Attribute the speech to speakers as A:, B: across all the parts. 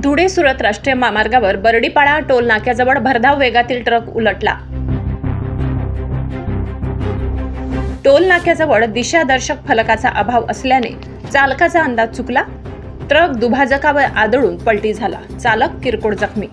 A: धुळे सुरत राष्ट्रीय महामार्गावर बर्डीपाडा टोल नाक्याजवळ भरधाव वेगातील ट्रक उलटला। टोल नाक्याजवळ दिशादर्शक फलकाचा अभाव असल्याने चालकाचा अंदाज चुकला। ट्रक दुभाजकावर आदळून पलटी झाला। चालक किरकोळ जखमी।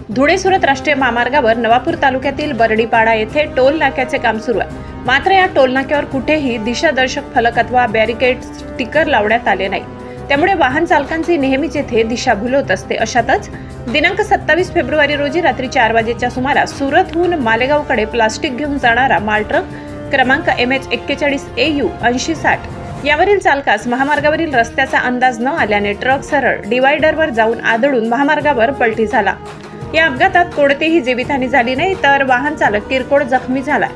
A: धुळे सुरत राष्ट्रीय महामार्गावर नवापूर तालुक्यातील बर्डीपाडा येथे टोल नाक्याचे काम सुरू आहे। मात्र या टोल नाक्यावर कुठेही दिशादर्शक फलक अथवा बॅरिकेड स्टिकर लावण्यात आले नाही। त्यामुळे वाहन चालकांची नेहमीच येथे दिशाभूल होत असते। अशातच दिनांक 27 फेब्रुवारी रोजी रात्री 4 वाजेच्या सुमारास सुरतहून मालेगावकडे प्लास्टिक घेऊन जाणारा माल ट्रक क्रमांक MH41 AU 8060 यावरील चालकास महामार्गावरील रस्त्याचा अंदाज न आल्याने ट्रक सरळ डिवायडरवर जाऊन आदळून महामार्गावर पलटी झाला। या अपघातात कोणतीही जीवितहानी झाली नाही, तर वाहन चालक किरकोळ जखमी झाला।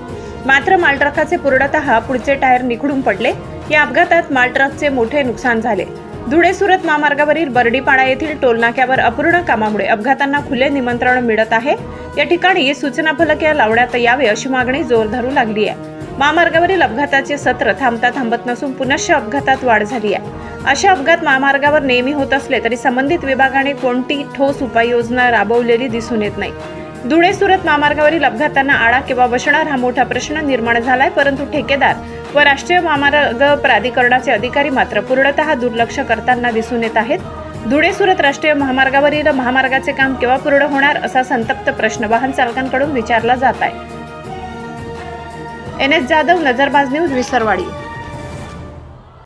A: मात्र माल ट्रकाचे पूर्णतः पुढचे टायर निखळून पडले। या अपघातात माल ट्रकचे मोठे नुकसान झाले। धुळे सुरत महामार्गावरील बर्डीपाडा येथील टोल नाक्यावर अपूर्ण कामामुळे अपघातांना खुले निमंत्रण मिळत आहे। या ठिकाणी सूचना फलक लावण्यात यावे अशी मागणी जोर धरू लागली आहे। महामार्गावरील अपघाताचे सत्र थांबता थांबत नसून पुनश्च अपघातात वाढ झाली आहे। अशा अपघात महामार्गावर नेहमी होत असले तरी संबंधित विभागाने कोणती ठोस उपाययोजना राबवलेली दिसून येत नाही। धुळे सुरत महामार्गावरील अपघातांना आळा केव्हा बसणार हा मोठा प्रश्न निर्माण झालाय, परंतु ठेकेदार व राष्ट्रीय महामार्ग प्राधिकरणाचे अधिकारी मात्र पूर्णतः दुर्लक्ष करताना दिसून येत आहेत। धुळे सुरत राष्ट्रीय महामार्गावरील महामार्गाचे काम केव्हा पूर्ण होणार असा संतप्त प्रश्न वाहन चालकांकडून विचारला जात आहे। NS Jadhav, Najarbaj news, Visarwadi.